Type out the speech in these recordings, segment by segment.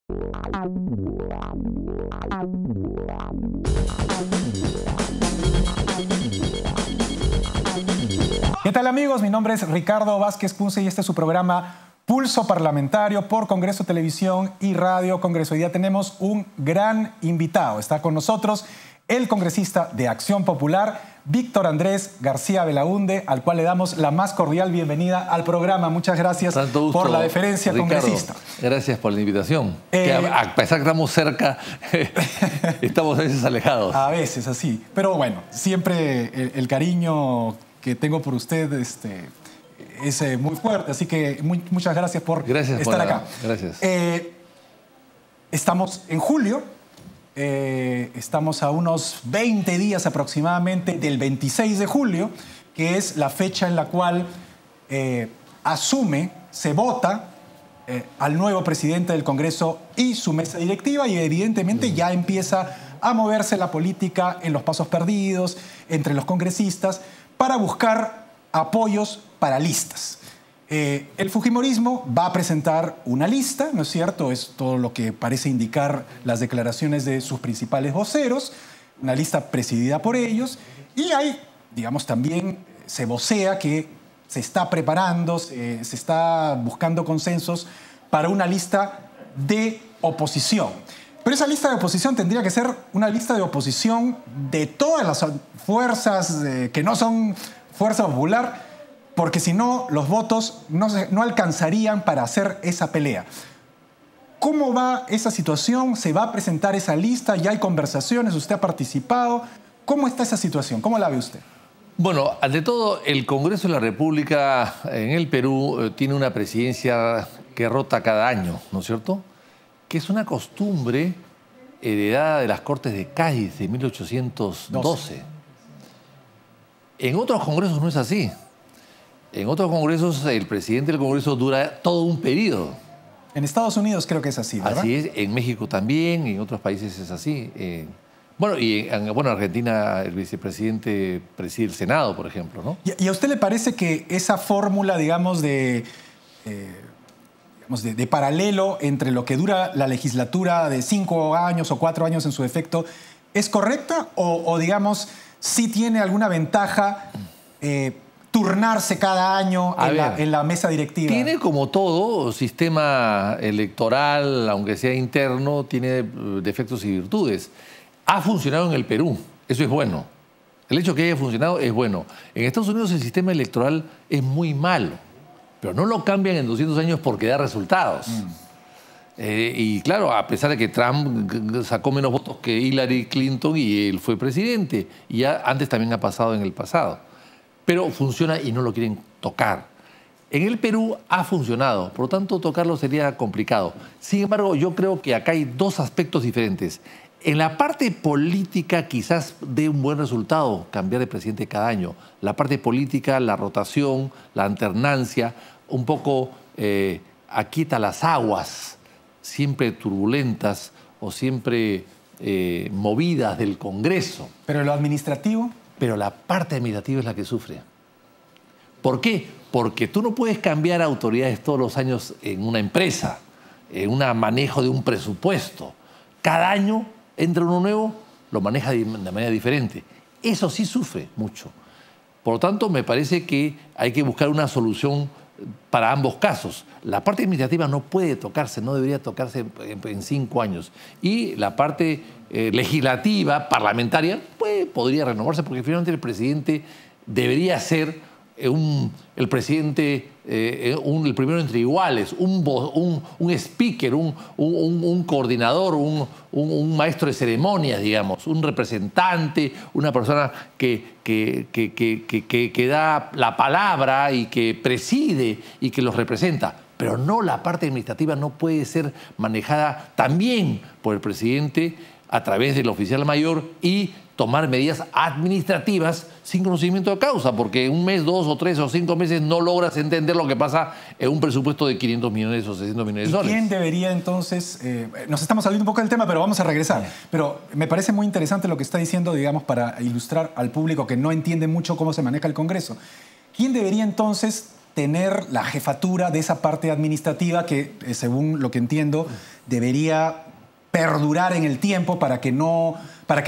¿Qué tal, amigos? Mi nombre es Ricardo Vázquez Punce y este es su programa Pulso Parlamentario por Congreso Televisión y Radio Congreso. Hoy día tenemos un gran invitado. Está con nosotros el congresista de Acción Popular, Víctor Andrés García Belaúnde, al cual le damos la más cordial bienvenida al programa. Muchas gracias por la deferencia, Ricardo, congresista. Gracias por la invitación. A pesar que estamos cerca, estamos a veces alejados. A veces, así. Pero bueno, siempre el cariño que tengo por usted es muy fuerte. Así que muchas gracias por estar acá. Gracias. Estamos en julio. Estamos a unos 20 días aproximadamente del 26 de julio, que es la fecha en la cual se vota al nuevo presidente del Congreso y su mesa directiva, y evidentemente ya empieza a moverse la política en los pasos perdidos entre los congresistas para buscar apoyos para listas. El fujimorismo va a presentar una lista, ¿no es cierto? Es todo lo que parece indicar las declaraciones de sus principales voceros, una lista presidida por ellos, y hay, digamos, también se vocea que se está preparando, se está buscando consensos para una lista de oposición. Pero esa lista de oposición tendría que ser una lista de oposición de todas las fuerzas que no son Fuerza Popular, porque si no, los votos no alcanzarían para hacer esa pelea. ¿Cómo va esa situación? ¿Se va a presentar esa lista? ¿Ya hay conversaciones? ¿Usted ha participado? ¿Cómo está esa situación? ¿Cómo la ve usted? Bueno, ante todo, el Congreso de la República en el Perú tiene una presidencia que rota cada año, ¿no es cierto? Que es una costumbre heredada de las Cortes de Cádiz de 1812. En otros congresos no es así. En otros congresos, el presidente del Congreso dura todo un periodo. En Estados Unidos creo que es así, ¿verdad? Así es, en México también, en otros países es así. En Argentina el vicepresidente preside el Senado, por ejemplo, ¿no? ¿Y a usted le parece que esa fórmula, digamos, de paralelo entre lo que dura la legislatura de 5 años o 4 años en su defecto, es correcta o digamos, sí tiene alguna ventaja turnarse cada año en la mesa directiva? Tiene, como todo sistema electoral, aunque sea interno, tiene defectos y virtudes. Ha funcionado en el Perú, eso es bueno. El hecho de que haya funcionado es bueno. En Estados Unidos el sistema electoral es muy malo, pero no lo cambian en 200 años porque da resultados. Y claro, a pesar de que Trump sacó menos votos que Hillary Clinton y él fue presidente, y ya antes también ha pasado en el pasado. Pero funciona y no lo quieren tocar. En el Perú ha funcionado, por lo tanto tocarlo sería complicado. Sin embargo, yo creo que acá hay dos aspectos diferentes. En la parte política quizás dé un buen resultado cambiar de presidente cada año. La parte política, la rotación, la alternancia, un poco aquieta las aguas, siempre turbulentas o siempre movidas del Congreso. ¿Pero lo administrativo? Pero la parte administrativa es la que sufre. ¿Por qué? Porque tú no puedes cambiar autoridades todos los años en una empresa, en un manejo de un presupuesto. Cada año entra uno nuevo, lo maneja de manera diferente. Eso sí sufre mucho. Por lo tanto, me parece que hay que buscar una solución para ambos casos. La parte administrativa no puede tocarse, no debería tocarse en 5 años. Y la parte legislativa, parlamentaria, pues podría renovarse, porque finalmente el presidente debería ser el presidente, el primero entre iguales, un speaker, un coordinador, un maestro de ceremonias, digamos, un representante, una persona que da la palabra y que preside y que los representa. Pero no, la parte administrativa no puede ser manejada también por el presidente a través del oficial mayor y tomar medidas administrativas sin conocimiento de causa, porque en un mes, 2 o 3 o 5 meses no logras entender lo que pasa en un presupuesto de 500 millones o 600 millones de soles. ¿Quién debería entonces? Nos estamos saliendo un poco del tema, pero vamos a regresar. Pero me parece muy interesante lo que está diciendo, digamos, para ilustrar al público que no entiende mucho cómo se maneja el Congreso. ¿Quién debería entonces tener la jefatura de esa parte administrativa que, según lo que entiendo, debería perdurar en el tiempo para que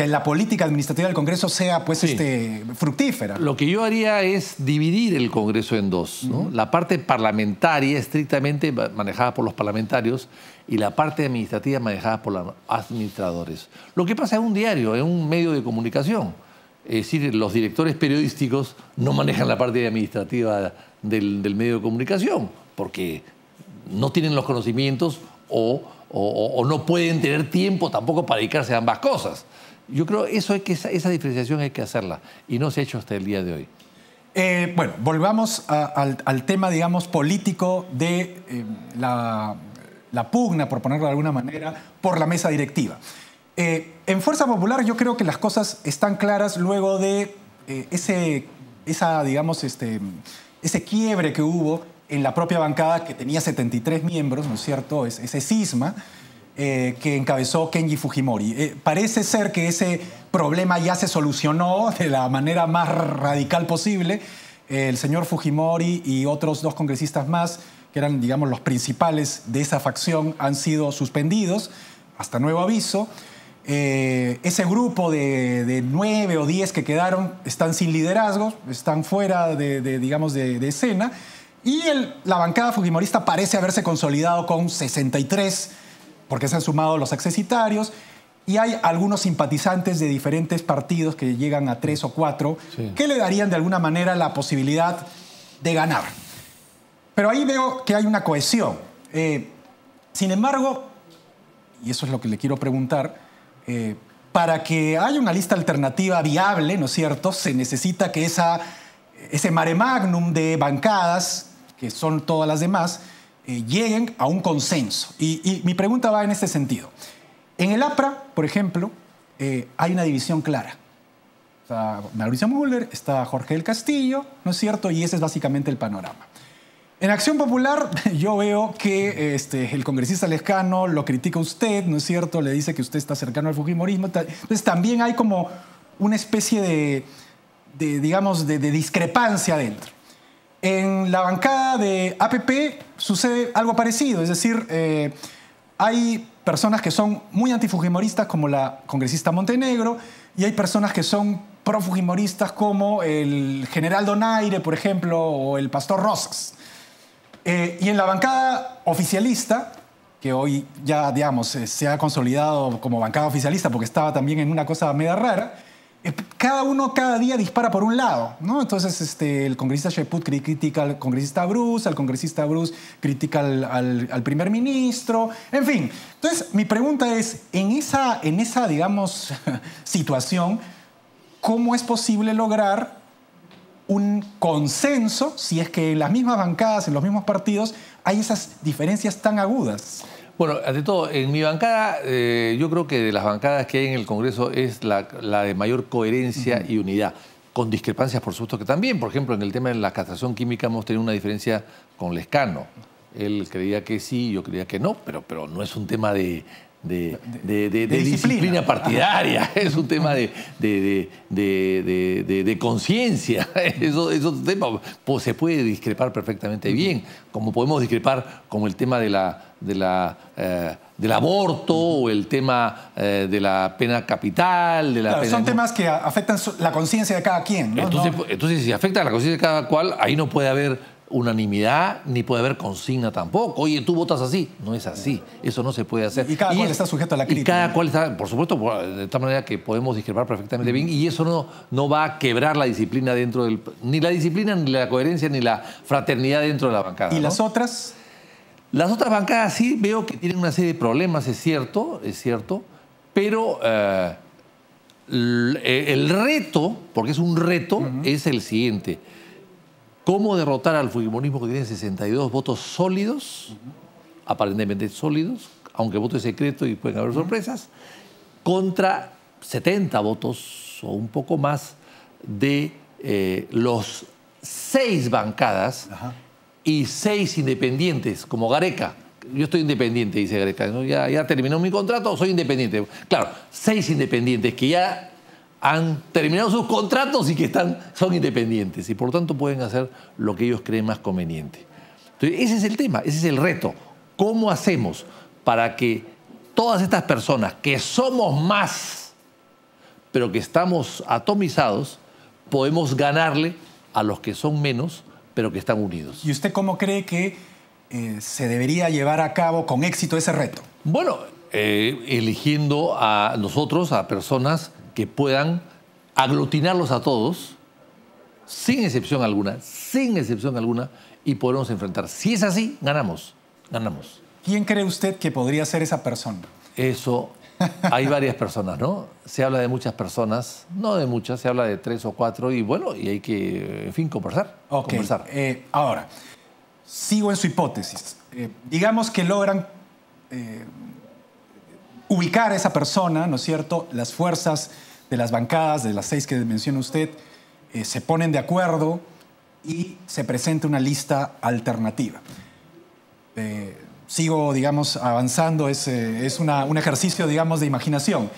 la política administrativa del Congreso sea pues, fructífera. Lo que yo haría es dividir el Congreso en dos, ¿no? La parte parlamentaria, estrictamente manejada por los parlamentarios, y la parte administrativa manejada por los administradores. Lo que pasa en un diario, en un medio de comunicación. Es decir, los directores periodísticos no manejan la parte administrativa del medio de comunicación porque no tienen los conocimientos o no pueden tener tiempo tampoco para dedicarse a ambas cosas. Yo creo que esa diferenciación hay que hacerla y no se ha hecho hasta el día de hoy. Bueno, volvamos al tema, digamos, político de la pugna, por ponerlo de alguna manera, por la mesa directiva. En Fuerza Popular yo creo que las cosas están claras luego de ese quiebre que hubo en la propia bancada que tenía 73 miembros, ¿no es cierto? Ese cisma que encabezó Kenji Fujimori. Parece ser que ese problema ya se solucionó de la manera más radical posible. El señor Fujimori y otros 2 congresistas más, que eran, digamos, los principales de esa facción, han sido suspendidos hasta nuevo aviso. Ese grupo de 9 o 10 que quedaron están sin liderazgo, están fuera de escena. Y la bancada fujimorista parece haberse consolidado con 63, porque se han sumado los accesitarios. Y hay algunos simpatizantes de diferentes partidos que llegan a 3 o 4, sí, que le darían de alguna manera la posibilidad de ganar. Pero ahí veo que hay una cohesión. Sin embargo, y eso es lo que le quiero preguntar, para que haya una lista alternativa viable, ¿no es cierto?, se necesita que ese mare magnum de bancadas, que son todas las demás, lleguen a un consenso. Y mi pregunta va en este sentido. En el APRA, por ejemplo, hay una división clara. Está Mauricio Müller, está Jorge del Castillo, ¿no es cierto?, y ese es básicamente el panorama. En Acción Popular yo veo que el congresista Lescano lo critica a usted, ¿no es cierto? Le dice que usted está cercano al fujimorismo. Entonces también hay como una especie de discrepancia adentro. En la bancada de APP sucede algo parecido, es decir, hay personas que son muy antifujimoristas como la congresista Montenegro y hay personas que son profujimoristas como el general Donaire, por ejemplo, o el pastor Rosas. Y en la bancada oficialista, que hoy ya, digamos, se ha consolidado como bancada oficialista porque estaba también en una cosa media rara, cada uno cada día dispara por un lado, ¿no? Entonces el congresista Cheput critica al congresista Bruce critica al primer ministro, en fin. Entonces mi pregunta es, en esa digamos, situación, ¿cómo es posible lograr un consenso si es que en las mismas bancadas, en los mismos partidos, hay esas diferencias tan agudas? Bueno, ante todo, en mi bancada, yo creo que de las bancadas que hay en el Congreso es la de mayor coherencia y unidad, con discrepancias, por supuesto, que también. Por ejemplo, en el tema de la castración química hemos tenido una diferencia con Lescano. Él creía que sí, yo creía que no, pero no es un tema de disciplina partidaria, es un tema de conciencia. Esos temas pues, se puede discrepar perfectamente bien, como podemos discrepar con el tema del aborto o el tema de la pena capital. Son temas que afectan la conciencia de cada quien, ¿no? Entonces, si afecta a la conciencia de cada cual, ahí no puede haber unanimidad, ni puede haber consigna tampoco. Oye, tú votas así. No es así. Eso no se puede hacer. Y cada cual está sujeto a la crítica. Y cada cual está, por supuesto, de tal manera que podemos discrepar perfectamente bien, y eso no va a quebrar la disciplina dentro del... Ni la disciplina, ni la coherencia, ni la fraternidad dentro de la bancada. ¿Y las otras? Las otras bancadas sí veo que tienen una serie de problemas, es cierto, pero el reto, porque es un reto, es el siguiente. ¿Cómo derrotar al fujimorismo que tiene 62 votos sólidos, aparentemente sólidos, aunque voto es secreto y pueden haber sorpresas, contra 70 votos o un poco más de los 6 bancadas y 6 independientes, como Gareca? Yo estoy independiente, dice Gareca, ¿no? Ya terminó mi contrato, soy independiente. Claro, 6 independientes que ya han terminado sus contratos y que son independientes y por lo tanto pueden hacer lo que ellos creen más conveniente. Entonces, ese es el tema, ese es el reto. ¿Cómo hacemos para que todas estas personas que somos más, pero que estamos atomizados, podemos ganarle a los que son menos, pero que están unidos? ¿Y usted cómo cree que se debería llevar a cabo con éxito ese reto? Bueno, eligiendo a nosotros, a personas que puedan aglutinarlos a todos, sin excepción alguna, y podernos enfrentar. Si es así, ganamos. ¿Quién cree usted que podría ser esa persona? Eso, hay varias personas, ¿no? Se habla de muchas personas, no de muchas, se habla de 3 o 4 y bueno, y hay que, en fin, conversar. Okay. Ahora, sigo en su hipótesis. Digamos que logran ubicar a esa persona, ¿no es cierto? Las fuerzas de las bancadas, de las 6 que menciona usted, se ponen de acuerdo y se presenta una lista alternativa. Sigo, digamos, avanzando, es un ejercicio, digamos, de imaginación.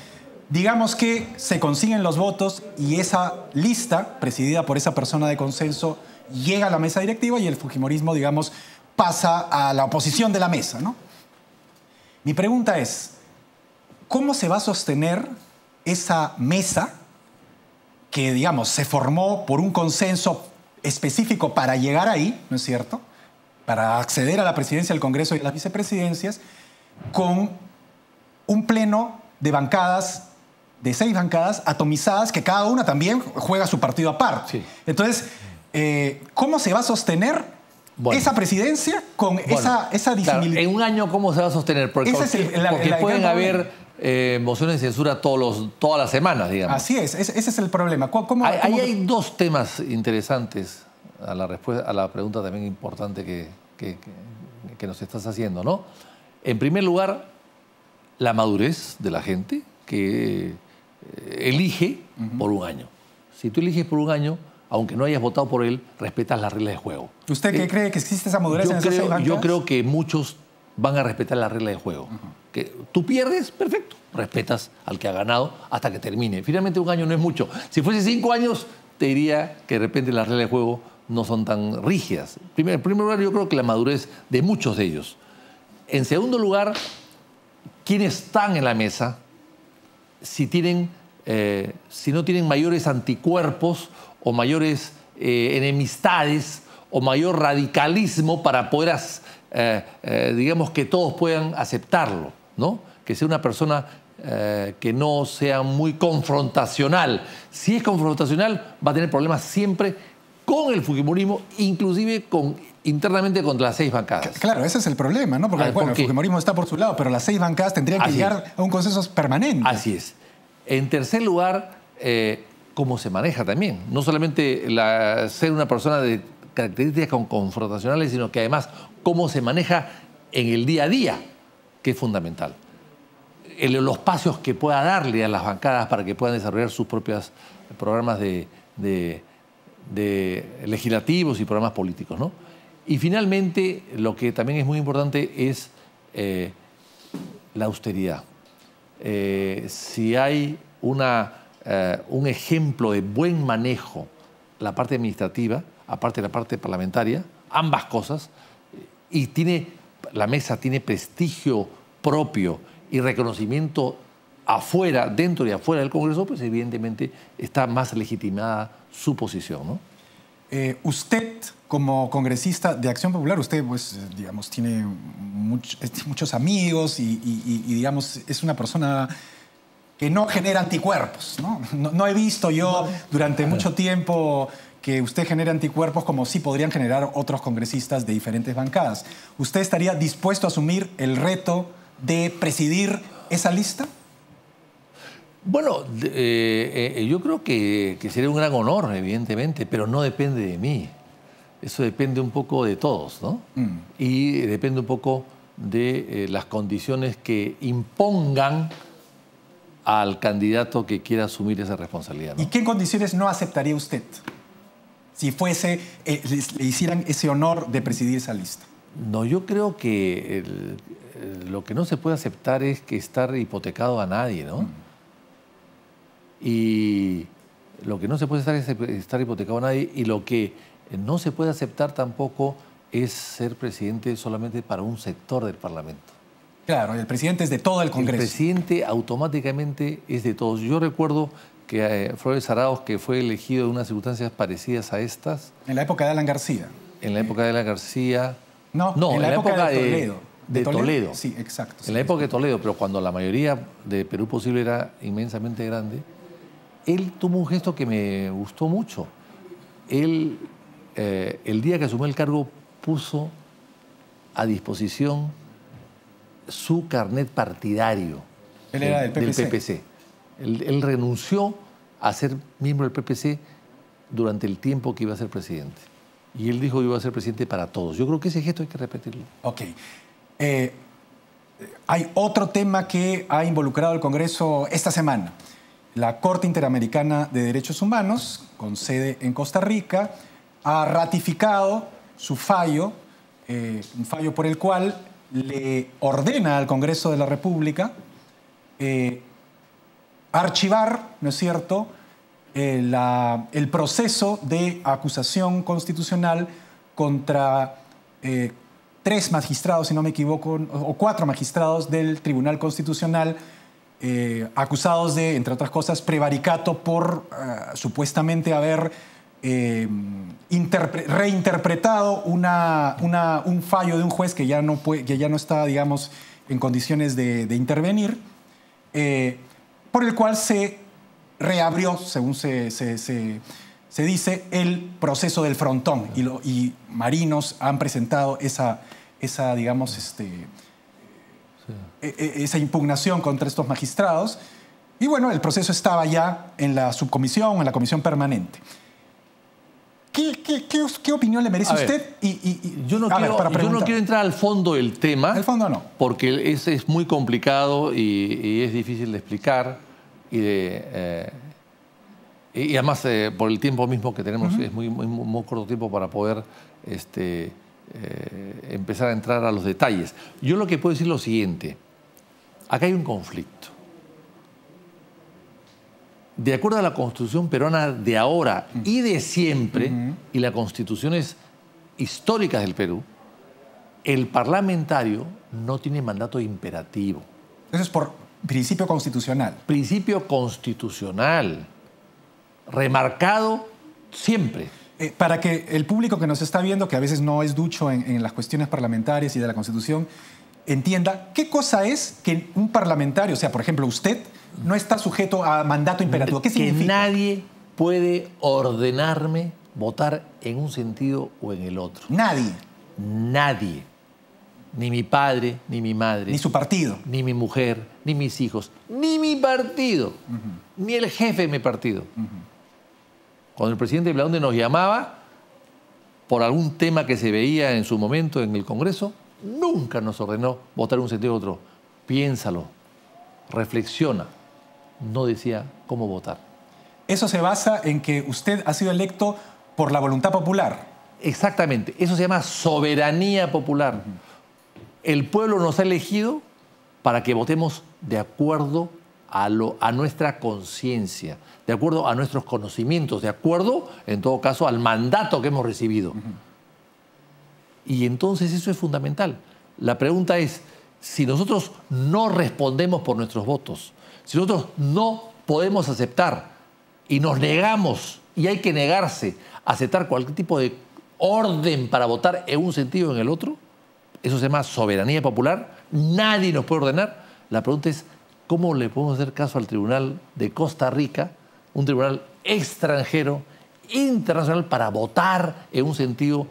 Digamos que se consiguen los votos y esa lista, presidida por esa persona de consenso, llega a la mesa directiva y el fujimorismo, digamos, pasa a la oposición de la mesa, ¿no? Mi pregunta es, ¿cómo se va a sostener esa mesa que, digamos, se formó por un consenso específico para llegar ahí, ¿no es cierto?, para acceder a la presidencia del Congreso y a las vicepresidencias, con un pleno de bancadas, de 6 bancadas atomizadas, que cada una también juega su partido aparte? Sí. Entonces, ¿cómo se va a sostener esa presidencia con esa disimilitud? Claro, en un año, ¿cómo se va a sostener? Porque pueden haber mociones de censura todas las semanas, digamos. Así es, ese es el problema. Ahí hay 2 temas interesantes a la pregunta también importante que nos estás haciendo, ¿no? En primer lugar, la madurez de la gente que elige por un año. Si tú eliges por un año, aunque no hayas votado por él, respetas las reglas de juego. ¿Usted qué cree que existe esa madurez en esas 6 bancadas? Yo creo que muchos van a respetar la regla de juego. Que tú pierdes, perfecto, respetas al que ha ganado hasta que termine. Finalmente un año no es mucho. Si fuese 5 años, te diría que de repente las reglas de juego no son tan rígidas. En primer lugar, yo creo que la madurez de muchos de ellos. En segundo lugar, quienes están en la mesa, si no tienen mayores anticuerpos o mayores enemistades o mayor radicalismo para poder, digamos, que todos puedan aceptarlo, ¿no? Que sea una persona que no sea muy confrontacional. Si es confrontacional, va a tener problemas siempre con el fujimorismo, inclusive internamente contra las 6 bancadas. Claro, ese es el problema, ¿no? Porque el fujimorismo está por su lado, pero las 6 bancadas tendrían que llegar a un consenso permanente. Así es. En tercer lugar, cómo se maneja también. No solamente ser una persona de características confrontacionales, sino que además cómo se maneja en el día a día, que es fundamental. Los espacios que pueda darle a las bancadas para que puedan desarrollar sus propios programas de legislativos y programas políticos, ¿no? Y finalmente, lo que también es muy importante es la austeridad. Si hay un ejemplo de buen manejo, la parte administrativa, aparte de la parte parlamentaria, ambas cosas, y la mesa tiene prestigio propio y reconocimiento afuera, dentro y afuera del Congreso, pues evidentemente está más legitimada su posición, ¿no? Usted, como congresista de Acción Popular, usted, pues, digamos, tiene muchos amigos y, digamos, es una persona que no genera anticuerpos, ¿no? No he visto yo durante mucho tiempo que usted genere anticuerpos como sí podrían generar otros congresistas de diferentes bancadas. ¿Usted estaría dispuesto a asumir el reto de presidir esa lista? Bueno, yo creo que sería un gran honor, evidentemente, pero no depende de mí. Eso depende un poco de todos, ¿no? Y depende un poco de las condiciones que impongan al candidato que quiera asumir esa responsabilidad, ¿no? ¿Y qué condiciones no aceptaría usted si le hicieran ese honor de presidir esa lista? No, yo creo que lo que no se puede aceptar es que estar hipotecado a nadie, ¿no? Y lo que no se puede es estar hipotecado a nadie, y lo que no se puede aceptar tampoco es ser presidente solamente para un sector del Parlamento. Claro, el presidente es de todo el Congreso. El presidente automáticamente es de todos. Yo recuerdo que Flores Arauz, que fue elegido en unas circunstancias parecidas a estas. En la época de Alan García. En la época de Alan García. No, en la época de Toledo. De Toledo. Sí, exacto. En la época de Toledo, pero cuando la mayoría de Perú Posible era inmensamente grande, él tuvo un gesto que me gustó mucho. Él, el día que asumió el cargo, puso a disposición su carnet partidario. Él era del PPC. Él renunció a ser miembro del PPC durante el tiempo que iba a ser presidente. Y él dijo que iba a ser presidente para todos. Yo creo que ese gesto hay que repetirlo. Ok. Hay otro tema que ha involucrado al Congreso esta semana. La Corte Interamericana de Derechos Humanos, con sede en Costa Rica, ha ratificado su fallo, un fallo por el cual le ordena al Congreso de la República archivar, ¿no es cierto?, el proceso de acusación constitucional contra 3 magistrados, si no me equivoco, o 4 magistrados del Tribunal Constitucional, acusados de, entre otras cosas, prevaricato por supuestamente haber reinterpretado un fallo de un juez que ya no está, digamos, en condiciones de intervenir, por el cual se reabrió, según se dice, el proceso del frontón. Y marinos han presentado esa digamos, esa impugnación contra estos magistrados. Y bueno, el proceso estaba ya en la subcomisión, en la comisión permanente. ¿Qué opinión le merece usted? Yo no quiero entrar al fondo del tema. Al fondo no. Porque es muy complicado y es difícil de explicar. Y además, por el tiempo mismo que tenemos, es muy corto tiempo para poder empezar a entrar a los detalles. Yo lo que puedo decir es lo siguiente. Acá hay un conflicto. De acuerdo a la Constitución peruana de ahora y de siempre, y las constituciones históricas del Perú, el parlamentario no tiene mandato imperativo. Eso es por principio constitucional. Principio constitucional, remarcado siempre. Para que el público que nos está viendo, que a veces no es ducho en las cuestiones parlamentarias y de la Constitución, entienda qué cosa es que un parlamentario, o sea, por ejemplo, usted, no está sujeto a mandato imperativo. ¿Qué significa? Que nadie puede ordenarme votar en un sentido o en el otro. Nadie. Nadie. Ni mi padre, ni mi madre. Ni su partido. Ni mi mujer, ni mis hijos, ni mi partido. Ni el jefe de mi partido. Cuando el presidente Belaúnde nos llamaba por algún tema que se veía en su momento en el Congreso, nunca nos ordenó votar en un sentido u otro. Piénsalo, reflexiona. No decía cómo votar. Eso se basa en que usted ha sido electo por la voluntad popular. Exactamente. Eso se llama soberanía popular. El pueblo nos ha elegido para que votemos de acuerdo a nuestra conciencia, de acuerdo a nuestros conocimientos, de acuerdo, en todo caso, al mandato que hemos recibido. Y entonces eso es fundamental. La pregunta es, si nosotros no respondemos por nuestros votos, si nosotros no podemos aceptar y nos negamos, y hay que negarse a aceptar cualquier tipo de orden para votar en un sentido o en el otro, eso se llama soberanía popular, nadie nos puede ordenar. La pregunta es, ¿cómo le podemos hacer caso al Tribunal de Costa Rica, un tribunal extranjero, internacional, para votar en un sentido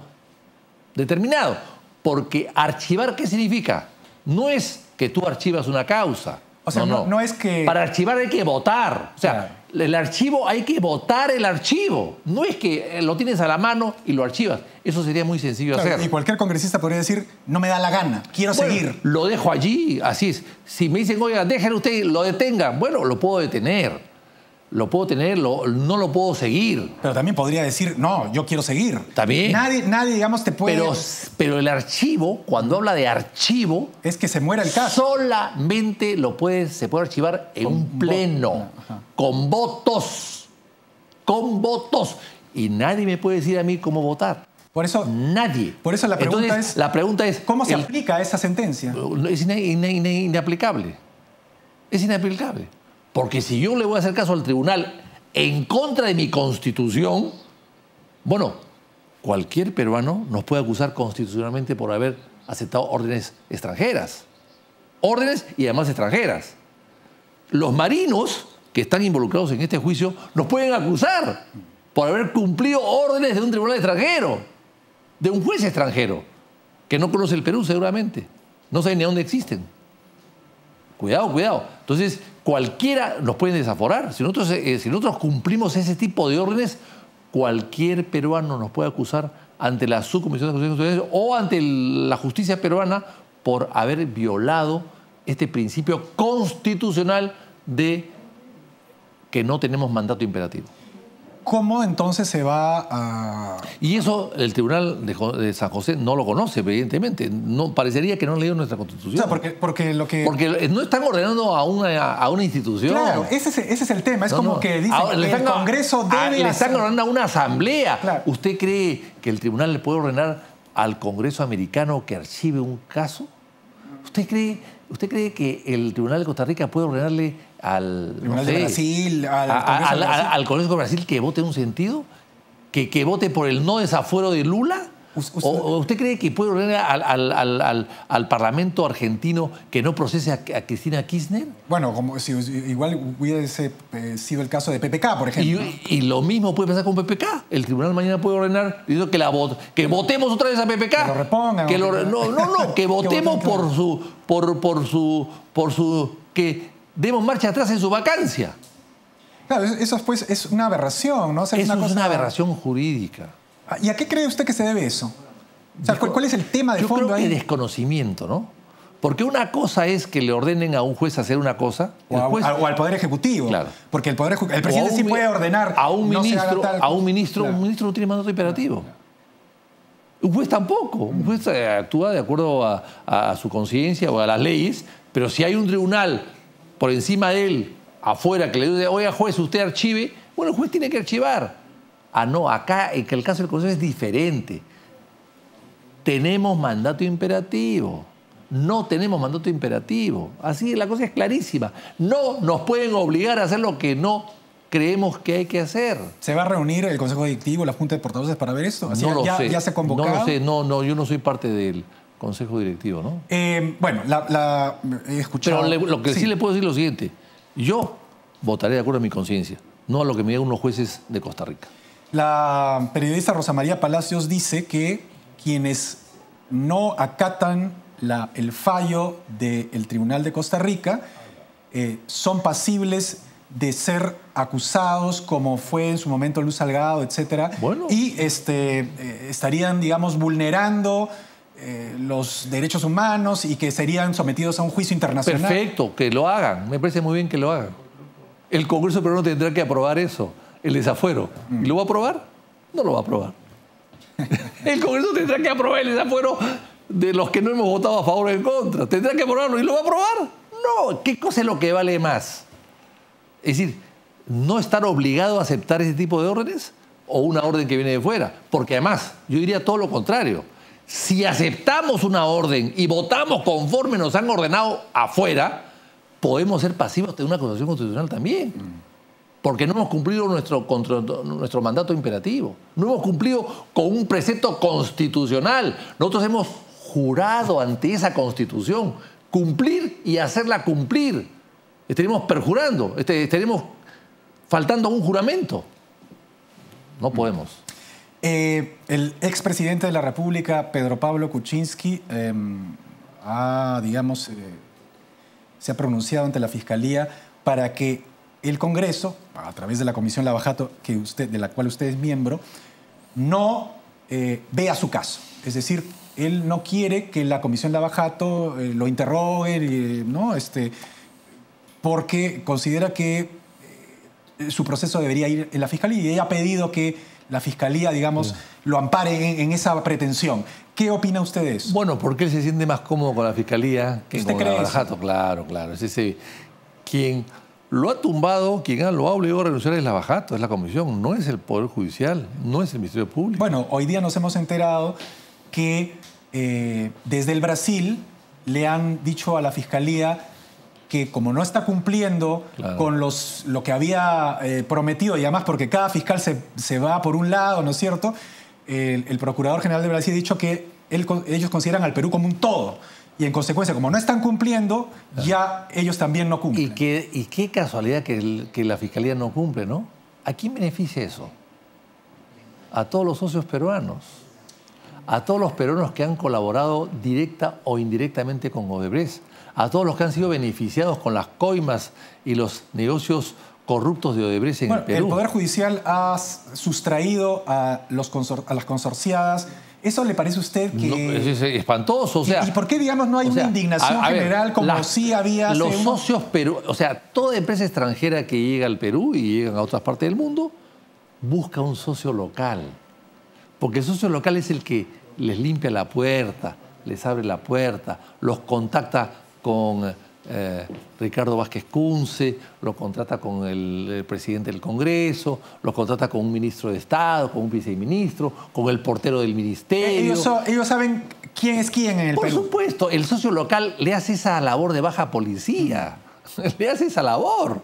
determinado? Porque archivar, ¿qué significa? No es que tú archivas una causa. O sea, no es que... Para archivar hay que votar. O sea, claro, el archivo hay que votar el archivo. No es que lo tienes a la mano y lo archivas. Eso sería muy sencillo claro, hacer. y cualquier congresista podría decir, no me da la gana, quiero seguir. Lo dejo allí, así es. Si me dicen, oiga, déjenlo usted, lo detenga, bueno, lo puedo detener. lo puedo tener, no lo puedo seguir. Pero también podría decir, no, yo quiero seguir. También. Nadie, digamos, te puede... Pero el archivo, cuando habla de archivo... Es que se muera el caso. Solamente se puede archivar en un pleno, con votos. Con votos. Y nadie me puede decir a mí cómo votar. Por eso, nadie. Por eso la pregunta es ¿cómo se aplica esa sentencia? Es inaplicable. Es inaplicable. Porque si yo le voy a hacer caso al tribunal en contra de mi constitución, bueno, cualquier peruano nos puede acusar constitucionalmente por haber aceptado órdenes extranjeras. Órdenes y además extranjeras. Los marinos que están involucrados en este juicio nos pueden acusar por haber cumplido órdenes de un tribunal extranjero, de un juez extranjero, que no conoce el Perú seguramente, no sabe ni dónde existen. Cuidado, cuidado. Entonces, cualquiera nos puede desaforar. Si nosotros cumplimos ese tipo de órdenes, cualquier peruano nos puede acusar ante la Subcomisión de Acusaciones Constitucionales o ante la justicia peruana por haber violado este principio constitucional de que no tenemos mandato imperativo. ¿Cómo entonces se va a...? Y eso el Tribunal de San José no lo conoce, evidentemente. No, parecería que no han leído nuestra Constitución. O sea, porque no están ordenando a una institución. Claro, ese es el tema. Es que dicen que el Congreso debe... Le están ordenando a una asamblea. Claro. ¿Usted cree que el Tribunal le puede ordenar al Congreso americano que archive un caso? ¿Usted cree que el Tribunal de Costa Rica puede ordenarle al Tribunal de Brasil, al Congreso de Brasil que vote en un sentido? ¿Que vote por el no desafuero de Lula? ¿O usted cree que puede ordenar al Parlamento argentino que no procese a Cristina Kirchner? Bueno, como si igual hubiese sido el caso de PPK, por ejemplo. Y lo mismo puede pasar con PPK. El tribunal mañana puede ordenar diciendo que votemos otra vez a PPK. Que lo repongan. Que votemos que demos marcha atrás en su vacancia. Claro, eso pues es una aberración, ¿no? O sea, es una aberración jurídica. ¿Y a qué cree usted que se debe eso? O sea, ¿cuál es el tema de fondo ahí? Yo creo que desconocimiento, ¿no? Porque una cosa es que le ordenen a un juez hacer una cosa. O al Poder Ejecutivo. Claro. Porque el presidente sí puede ordenar a un ministro. Claro. Un ministro no tiene mandato imperativo. Un juez tampoco. Un juez actúa de acuerdo a su conciencia o a las leyes, pero si hay un tribunal por encima de él, afuera, que le dice, oiga, juez, usted archive, bueno, el juez tiene que archivar. No, acá en el caso del Consejo es diferente. Tenemos mandato imperativo. No tenemos mandato imperativo. Así la cosa es clarísima. No nos pueden obligar a hacer lo que no creemos que hay que hacer. ¿Se va a reunir el Consejo Directivo, la Junta de Portavoces para ver esto? No lo sé. ¿Ya se ha convocado? No lo sé. No, yo no soy parte del Consejo Directivo, ¿no? Bueno, he escuchado... Pero lo que sí le puedo decir es lo siguiente. Yo votaré de acuerdo a mi conciencia, no a lo que me digan unos jueces de Costa Rica. La periodista Rosa María Palacios dice que quienes no acatan el fallo del Tribunal de Costa Rica son pasibles de ser acusados, como fue en su momento Luz Salgado, etcétera, bueno. Y estarían, digamos, vulnerando los derechos humanos y que serían sometidos a un juicio internacional. Perfecto, que lo hagan. Me parece muy bien que lo hagan. El Congreso peruano tendrá que aprobar eso, el desafuero. ¿Y lo va a aprobar? No lo va a aprobar. El Congreso tendrá que aprobar el desafuero de los que no hemos votado a favor o en contra. ¿Tendrá que aprobarlo y lo va a aprobar? No. ¿Qué cosa es lo que vale más? Es decir, no estar obligado a aceptar ese tipo de órdenes o una orden que viene de fuera. Porque además, yo diría todo lo contrario. Si aceptamos una orden y votamos conforme nos han ordenado afuera, podemos ser pasivos de una acusación constitucional también. Porque no hemos cumplido nuestro mandato imperativo. No hemos cumplido con un precepto constitucional. Nosotros hemos jurado ante esa Constitución cumplir y hacerla cumplir. Estaremos perjurando, estaremos faltando a un juramento. No podemos. El expresidente de la República, Pedro Pablo Kuczynski, se ha pronunciado ante la Fiscalía para que el Congreso, a través de la Comisión Lavajato, de la cual usted es miembro, no vea su caso. Es decir, él no quiere que la Comisión Lavajato lo interrogue, ¿no? Porque considera que su proceso debería ir en la Fiscalía y ella ha pedido que la Fiscalía, digamos, lo ampare en esa pretensión. ¿Qué opina usted de eso? Bueno, porque él se siente más cómodo con la Fiscalía que con Lavajato. Claro, claro. Es ese, quien lo ha tumbado, quien lo ha obligado a renunciar es Lavajato, es la Comisión, no es el Poder Judicial, no es el Ministerio Público. Bueno, hoy día nos hemos enterado que desde el Brasil le han dicho a la Fiscalía que como no está cumpliendo con lo que había prometido, y además porque cada fiscal se va por un lado, ¿no es cierto? El Procurador General de Brasil ha dicho que ellos consideran al Perú como un todo. Y en consecuencia, como no están cumpliendo, ya ellos también no cumplen. Y qué casualidad que la Fiscalía no cumple, ¿no? ¿A quién beneficia eso? A todos los socios peruanos. A todos los peruanos que han colaborado directa o indirectamente con Odebrecht. A todos los que han sido beneficiados con las coimas y los negocios corruptos de Odebrecht en el Perú. El Poder Judicial ha sustraído a las consorciadas. ¿Eso le parece a usted que...? No, es espantoso, o sea... ¿Y por qué, digamos, no hay una indignación general como sí había hace los socios Perú, o sea, toda empresa extranjera que llega al Perú y llega a otras partes del mundo, busca un socio local. Porque el socio local es el que les limpia la puerta, les abre la puerta, los contacta con Ricardo Vázquez Kunze, lo contrata con el presidente del Congreso, lo contrata con un ministro de Estado, con un viceministro, con el portero del ministerio. Ellos saben quién es quién en el Perú. Por supuesto, el socio local le hace esa labor de baja policía, le hace esa labor.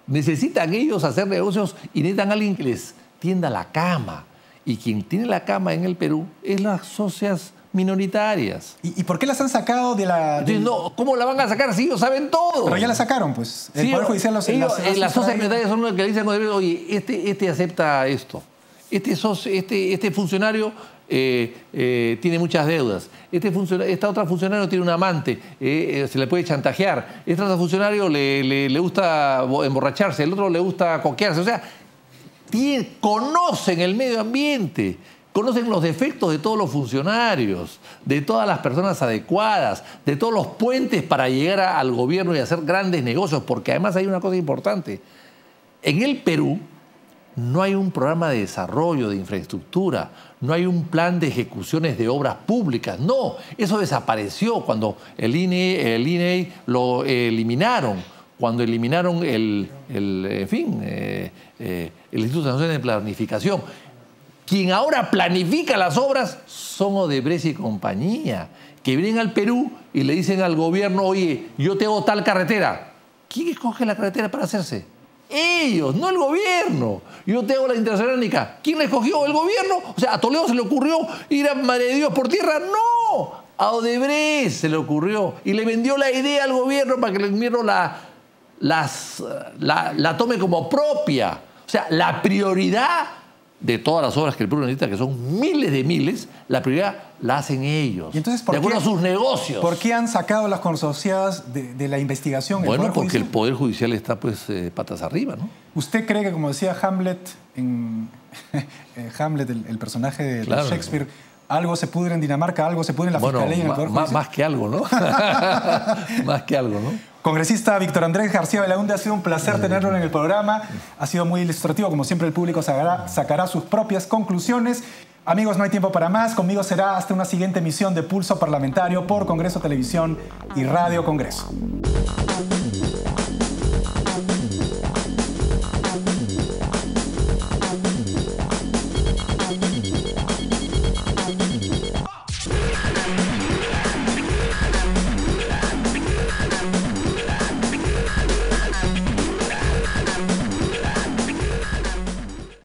Necesitan ellos hacer negocios y necesitan a alguien que les tienda la cama. Y quien tiene la cama en el Perú es las socias minoritarias. ¿Y por qué las han sacado de la...? No, ¿cómo la van a sacar si ellos saben todo? Pero ya la sacaron, pues. El Poder Judicial las socias minoritarias son los que le dicen, oye, este acepta esto. Este funcionario tiene muchas deudas. Esta otra funcionario tiene un amante, se le puede chantajear. Este otro funcionario le gusta emborracharse, el otro le gusta coquearse. O sea, conocen el medio ambiente. Conocen los defectos de todos los funcionarios, de todas las personas adecuadas, de todos los puentes para llegar al gobierno y hacer grandes negocios, porque además hay una cosa importante. En el Perú no hay un programa de desarrollo, de infraestructura, no hay un plan de ejecuciones de obras públicas. No, eso desapareció cuando el INE lo eliminaron, cuando eliminaron el Instituto Nacional de Planificación. Quien ahora planifica las obras son Odebrecht y compañía, que vienen al Perú y le dicen al gobierno, oye, yo te hago tal carretera. ¿Quién escoge la carretera para hacerse? Ellos, no el gobierno. Yo te hago la interoceánica. ¿Quién la escogió? ¿El gobierno? O sea, ¿a Toledo se le ocurrió ir a Madre de Dios por tierra? No, a Odebrecht se le ocurrió y le vendió la idea al gobierno para que el gobierno la tome como propia. O sea, la prioridad de todas las obras que el Perú necesita, que son miles, la prioridad la hacen ellos. ¿Y entonces, de acuerdo a sus negocios. ¿Por qué han sacado las consorciadas de la investigación? Bueno, porque el Poder Judicial está pues patas arriba, ¿no? ¿Usted cree que, como decía Hamlet, Hamlet, el personaje de Shakespeare, algo se pudre en Dinamarca, algo se pudre en la Fiscalía y en el Poder Judicial? Más que algo, ¿no? Más que algo, ¿no? Congresista Víctor Andrés García Belaúnde, ha sido un placer tenerlo en el programa. Ha sido muy ilustrativo. Como siempre, el público sacará sus propias conclusiones. Amigos, no hay tiempo para más. Conmigo será hasta una siguiente emisión de Pulso Parlamentario por Congreso Televisión y Radio Congreso.